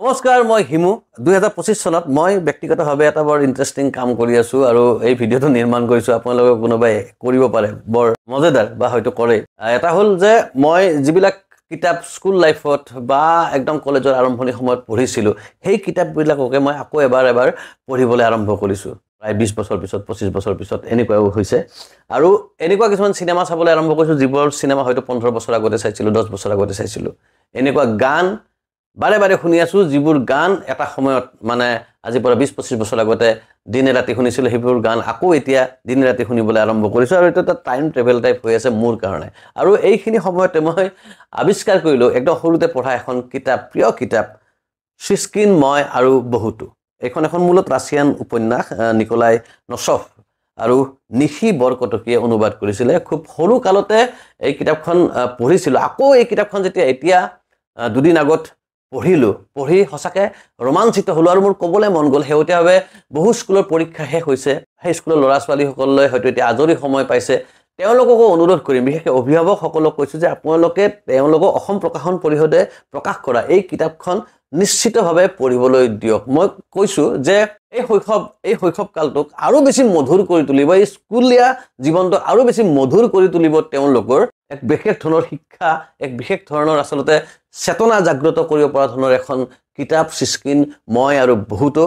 নমস্কাৰ মই হিমু 2025 চনত মই ব্যক্তিগতভাৱে এটা বৰ ইন্টাৰেষ্টিং কাম কৰি আছো আৰু এই ভিডিঅটো নিৰ্মাণ কৰিছো আপোনালোকে কোনোবাই কৰিব পাৰে বৰ মজাদাৰ বা হয়তো কৰে এটা হল যে মই যিবিলাক কিতাপ স্কুল লাইফত বা একদম কলেজৰ আৰম্ভণি সময়ত পঢ়িছিলো সেই কিতাপবিলাককে মই আকৌ এবাৰ পঢ়িবলৈ আৰম্ভ কৰিছো প্ৰায় 20 বছৰ পিছত 25 বছৰ পিছত এনেকুৱাও হৈছে আৰু এনেকুৱা কিছুমান সিনেমা চাবলৈ আৰম্ভ কৰিছো যিবোৰ সিনেমা হয়তো 15 বছৰ আগতে চাইছিলো 10 বছৰ আগতে চাইছিলো এনেকুৱা গান বাৰে বাৰে শুনি আছো যিবোৰ গান এটা সময়ত মানে আজি পৰা 20-25 বছৰ আগতে দিনে ৰাতি শুনিছিল সেইবোৰ গান আকৌ এতিয়া দিনে ৰাতি শুনিবলৈ আৰম্ভ কৰিছো আৰু এটা টাইম ট্ৰেভেল টাইপ হৈ আছে মোৰ কাৰণে আৰু এইখিনি সময়তে মই আৱিষ্কাৰ কৰিলো একদম সৰুতে পঢ়া এখন কিতাপ প্ৰিয় কিতাপ সিস্কিন মই আৰু বহুতো এখন মূলত ৰাছিয়ান উপন্যাস নিকোলাই নচভ আৰু নিশি বৰকটকীয়ে অনুবাদ কৰিছিলে খুব সৰু কালতে এই কিতাপখন পঢ়িছিল আকৌ এই কিতাপখন যেতিয়া এতিয়া দুদিন আগত পঢ়ি হসাকে ৰোমাঞ্চিত হলো আৰু মোৰ কবলৈ মন গল হেউতিয়াবে বহু স্কুলৰ পৰীক্ষা শেষ হৈছে সেই স্কুলৰ ল'ৰা ছোৱালী সকললৈ হয়তো এতিয়া আজৰি সময় পাইছে তেওঁলোককো অনুৰোধ কৰিম বিশেষকৈ অভিভাৱক সকলক কৈছো যে আপোনালোকে তেওঁলোকক অসম প্ৰকাশন পৰিষদে প্ৰকাশ কৰা এই কিতাপখন নিশ্চিতভাৱে পঢ়িবলৈ দিয়ক মই কৈছো যে এই শৈশৱ কালটোক আৰু বেছি মধুৰ কৰি তুলিব এই স্কুলীয়া জীৱনটো আৰু বেছি মধুৰ কৰি তুলিব তেওঁলোকৰ এক বিশেষ ধৰণৰ শিক্ষা এক বিশেষ ধৰণৰ আসলতে চেতনা জাগ্ৰত কৰিব পৰা ধৰণৰ এখন কিতাপ সিস্কিন মই আৰু বহুতো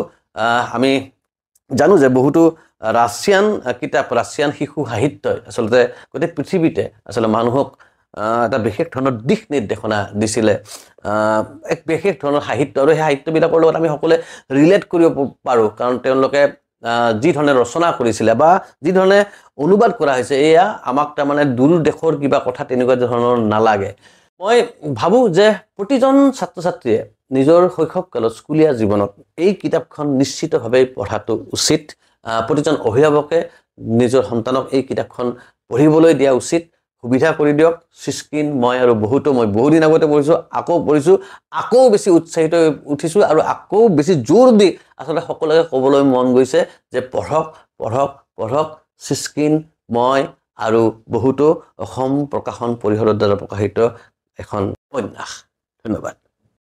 আমি জানো যে বহুতো ৰাছিয়ান কিতাপ ৰাছিয়ান শিশু সাহিত্যই আসলতে গোটেই পৃথিৱীতে আসলে মানুহক এটা বিশেষ ধৰণৰ দিশ নিৰ্দেশনা দিছিলে এক বিশেষ ধৰণৰ সাহিত্য আৰু সেই সাহিত্যবিলাকৰ লগত আমি সকলোৱে ৰিলেট কৰিব পাৰো কাৰণ তেওঁলোকে যি ধৰণে ৰচনা কৰিছিলে বা যি ধৰণে অনুবাদ কৰা হৈছে এয়া আমাক তাৰ মানে দূৰ দেশৰ কিবা কথা তেনেকুৱা ধৰণৰ নালাগে মই ভাবো যে প্ৰতিজন ছাত্ৰ ছাত্ৰীয়ে নিজৰ শৈশৱ কালত স্কুলীয়া জীৱনত এই কিতাপখন নিশ্চিতভাৱে পঢ়াটো উচিত প্ৰতিজন অভিভাৱকে নিজৰ সন্তানক এই কিতাপখন পঢ়িবলৈ দিয়া উচিত সুবিধা কৰি দিয়ক সিস্কিন মই আৰু বহুতো মই বহু দিন আগতে পঢ়িছো আকৌ বেছি উৎসাহিত উঠিছো আৰু আকৌ বেছি জোৰ দি আসলে সকলোকে ক'বলৈ মন গৈছে যে পঢ়ক সিস্কিন মই আৰু বহুতো অসম প্ৰকাশন পৰিষদৰ দ্বাৰা প্ৰকাশিত এখন উপন্যাস ধন্যবাদ